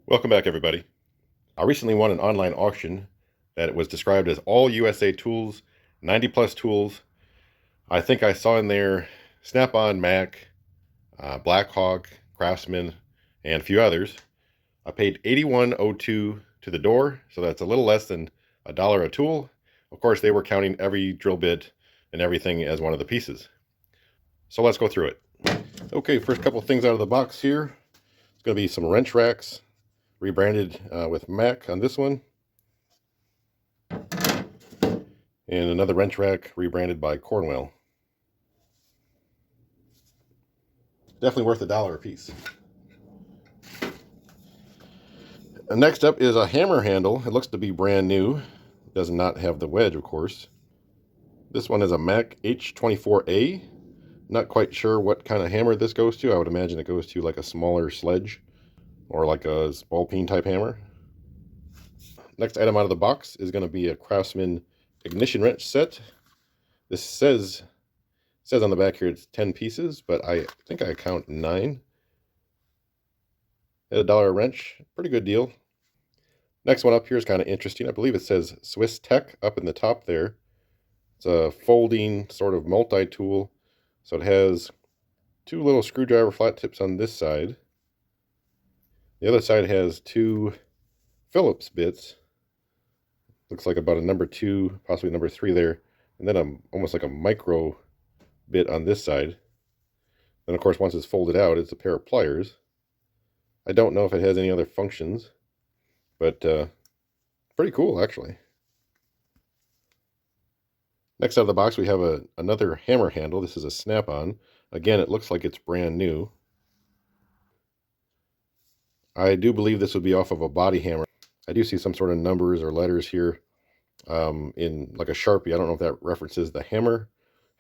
Welcome back, everybody. I recently won an online auction that was described as all USA tools, 90 plus tools. I think I saw in there Snap-on, Mac, Blackhawk, Craftsman, and a few others. I paid $81.02 to the door, so that's a little less than $1 a tool. Of course, they were counting every drill bit and everything as one of the pieces. So let's go through it. Okay, first couple things out of the box here. It's going to be some wrench racks, rebranded with Mac on this one. And another wrench rack rebranded by Cornwell. Definitely worth $1 a piece. And next up is a hammer handle. It looks to be brand new. It does not have the wedge, of course. This one is a Mac H24A. Not quite sure what kind of hammer this goes to. I would imagine it goes to like a smaller sledge or like a ball peen type hammer. Next item out of the box is going to be a Craftsman ignition wrench set. This says on the back here it's 10 pieces, but I think I count 9. At $1 a wrench, pretty good deal. Next one up here is kind of interesting. I believe it says Swiss Tech up in the top there. It's a folding sort of multi-tool. So it has 2 little screwdriver flat tips on this side. The other side has 2 Phillips bits. Looks like about a number 2, possibly number 3 there. And then almost like a micro bit on this side. Then of course once it's folded out, it's a pair of pliers. I don't know if it has any other functions, but pretty cool actually. Next out of the box we have another hammer handle. This is a Snap-on. Again, it looks like it's brand new. I do believe this would be off of a body hammer. I do see some sort of numbers or letters here in like a Sharpie. I don't know if that references the hammer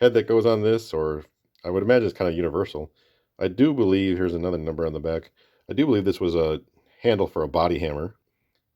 head that goes on this, or I would imagine it's kind of universal. I do believe, here's another number on the back, I do believe this was a handle for a body hammer.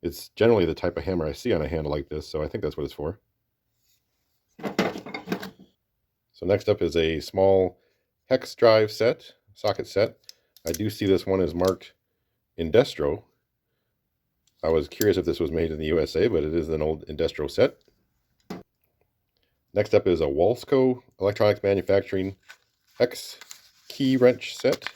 It's generally the type of hammer I see on a handle like this, so I think that's what it's for. So next up is a small hex drive set, socket set. I do see this one is marked Industro. I was curious if this was made in the USA, but it is an old Industro set. Next up is a Walsco Electronics Manufacturing hex key wrench set.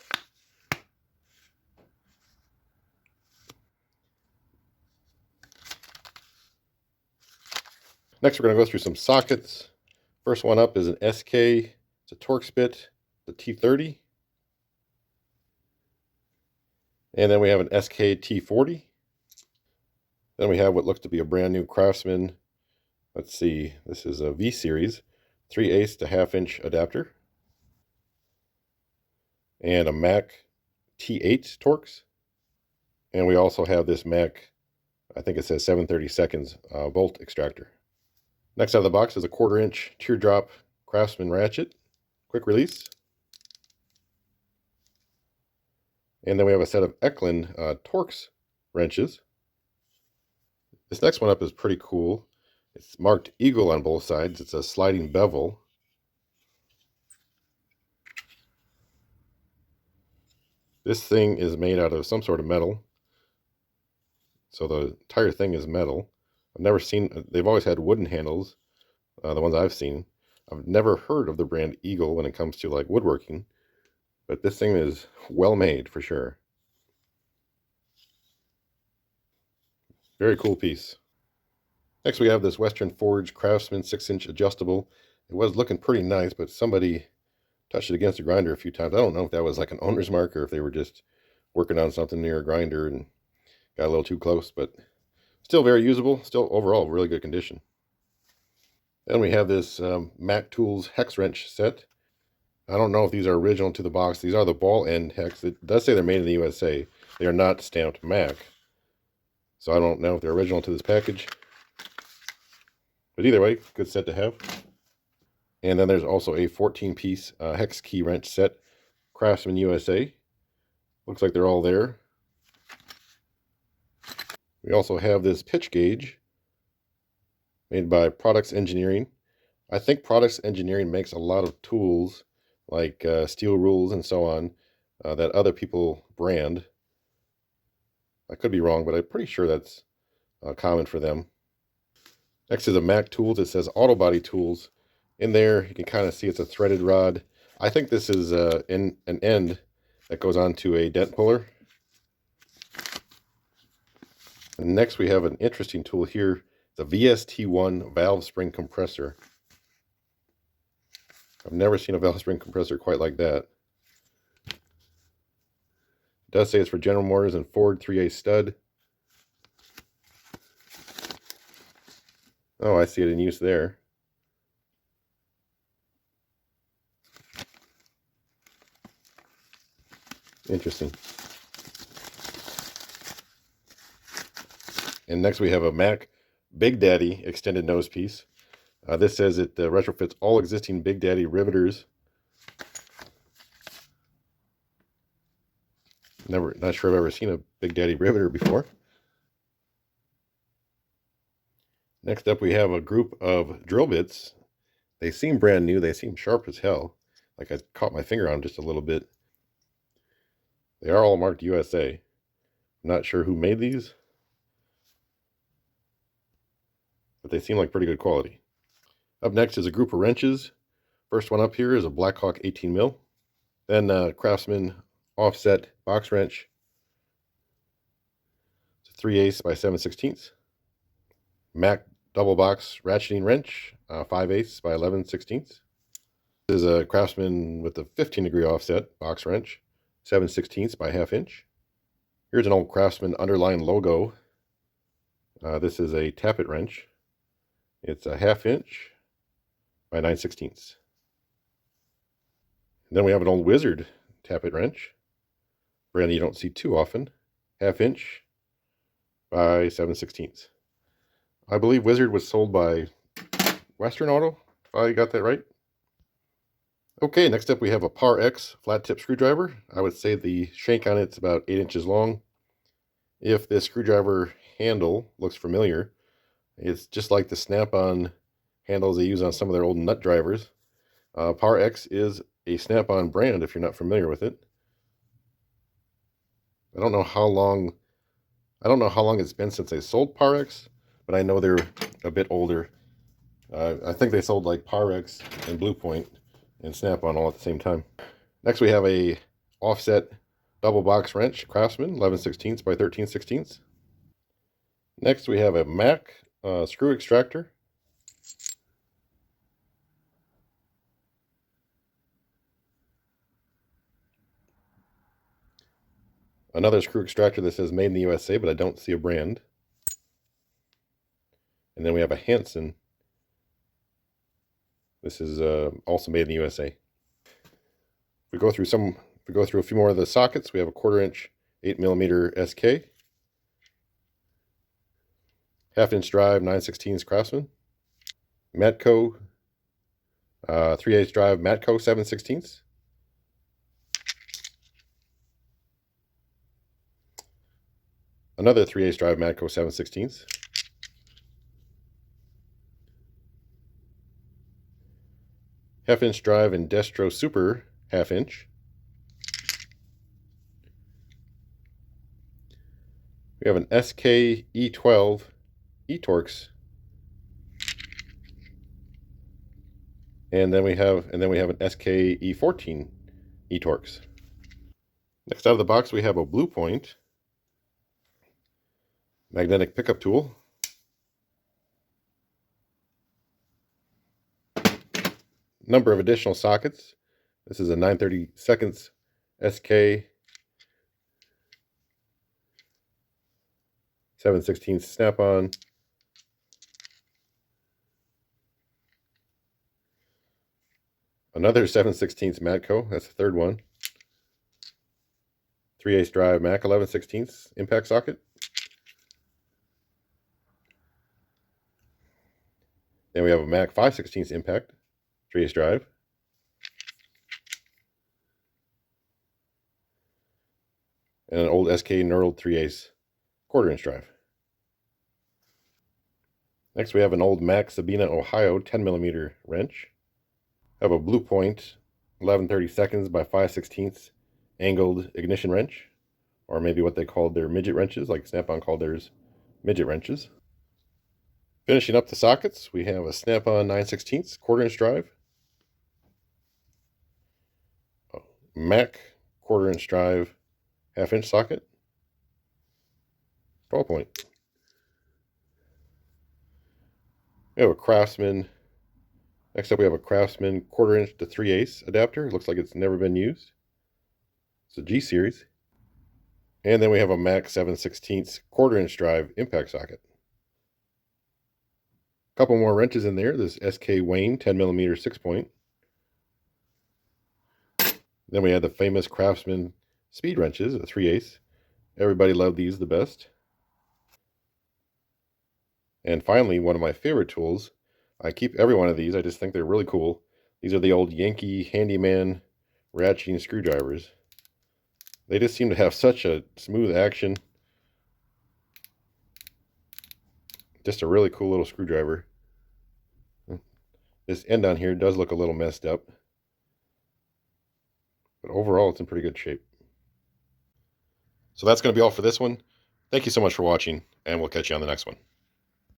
Next, we're going to go through some sockets. First one up is an SK. It's a Torx bit, the T30. And then we have an SK T40. Then we have what looks to be a brand new Craftsman. Let's see, this is a V series, 3/8 to 1/2 inch adapter. And a Mac T8 Torx. And we also have this Mac, I think it says 7/32 bolt extractor. Next out of the box is a 1/4 inch teardrop Craftsman ratchet, quick release. And then we have a set of Eklund Torx wrenches. This next one up is pretty cool. It's marked Eagle on both sides. It's a sliding bevel. This thing is made out of some sort of metal. So the entire thing is metal. I've never seen, they've always had wooden handles, the ones I've seen. I've never heard of the brand Eagle when it comes to like woodworking, but this thing is well made for sure. Very cool piece. Next we have this Western Forge Craftsman 6-inch adjustable. It was looking pretty nice, but somebody touched it against the grinder a few times. I don't know if that was like an owner's mark or if they were just working on something near a grinder and got a little too close, but still very usable, still overall really good condition. Then we have this Mac Tools hex wrench set. I don't know if these are original to the box. These are the ball end hex. It does say they're made in the USA. They are not stamped Mac. So I don't know if they're original to this package. But either way, good set to have. And then there's also a 14-piece hex key wrench set, Craftsman USA. Looks like they're all there. We also have this pitch gauge made by Products Engineering. I think Products Engineering makes a lot of tools like steel rules and so on that other people brand. I could be wrong, but I'm pretty sure that's common for them. Next is a Mac Tools. It says Auto Body Tools. In there, you can kind of see it's a threaded rod. I think this is an end that goes onto a dent puller. And next we have an interesting tool here, the VST1 valve spring compressor. I've never seen a valve spring compressor quite like that. It does say it's for General Motors and Ford 3/8 stud. Oh, I see it in use there. Interesting. And next we have a Mac Big Daddy extended nose piece. This says it retrofits all existing Big Daddy riveters. Not sure I've ever seen a Big Daddy riveter before. Next up we have a group of drill bits. They seem brand new. They seem sharp as hell. Like I caught my finger on them just a little bit. They are all marked USA. I'm not sure who made these, but they seem like pretty good quality. Up next is a group of wrenches. First one up here is a Blackhawk 18 mil. Then Craftsman offset box wrench. It's a 3/8 by 7/16. Mac double box ratcheting wrench, 5/8 by 11/16. This is a Craftsman with a 15-degree offset box wrench, 7/16 by 1/2 inch. Here's an old Craftsman underline logo. This is a tappet wrench. It's a 1/2 inch by 9/16. Then we have an old Wizard tappet wrench, brand you don't see too often, 1/2 inch by 7/16. I believe Wizard was sold by Western Auto, if I got that right. Okay, next up we have a Par X flat tip screwdriver. I would say the shank on it's about 8 inches long. If this screwdriver handle looks familiar, it's just like the snap-on handles they use on some of their old nut drivers. Par X is a snap-on brand if you're not familiar with it. I don't know how long it's been since they sold Par X, but I know they're a bit older. I think they sold like Par X and Blue Point and Snap-on all at the same time. Next we have a offset double box wrench, Craftsman, 11/16 by 13/16. Next we have a Mac screw extractor. Another screw extractor that says made in the USA, but I don't see a brand. And then we have a Hansen. This is also made in the USA. If we go through a few more of the sockets, we have a 1/4 inch 8mm SK, 1/2 inch drive 9/16 Craftsman, Matco 3/8 drive Matco 7/16. Another 3/8 drive Matco 7/16. 1/2 inch drive Indestro Super 1/2 inch. We have an SK E12 E-Torx. And then we have an SK E14 E-Torx. Next out of the box we have a Blue Point magnetic pickup tool. Number of additional sockets. This is a 9/32 SK 7/16 snap-on. Another 7/16 Matco, that's the third one. 3/8 drive Mac 11/16 impact socket. Then we have a Mac 5/16 impact, 3/8 drive. And an old SK knurled 3/8 1/4 inch drive. Next we have an old Mac Sabina, Ohio 10mm wrench. I have a Blue Point 11/32 by 5/16 angled ignition wrench, or maybe what they called their midget wrenches, like Snap-on called theirs midget wrenches. Finishing up the sockets, we have a Snap-on 9/16 quarter-inch drive, a Mac quarter-inch drive half-inch socket, 12-point. We have a Craftsman. Next up, we have a Craftsman quarter-inch to 3/8 adapter. It looks like it's never been used. It's a G series. And then we have a Mac 7/16 quarter-inch drive impact socket. A couple more wrenches in there. This SK Wayne 10mm 6-point. Then we had the famous Craftsman speed wrenches, a 3/8. Everybody loved these the best. And finally, one of my favorite tools. I keep every one of these. I just think they're really cool. These are the old Yankee Handyman ratcheting screwdrivers. They just seem to have such a smooth action. Just a really cool little screwdriver. This end on here does look a little messed up, but overall it's in pretty good shape. So that's going to be all for this one. Thank you so much for watching, and we'll catch you on the next one.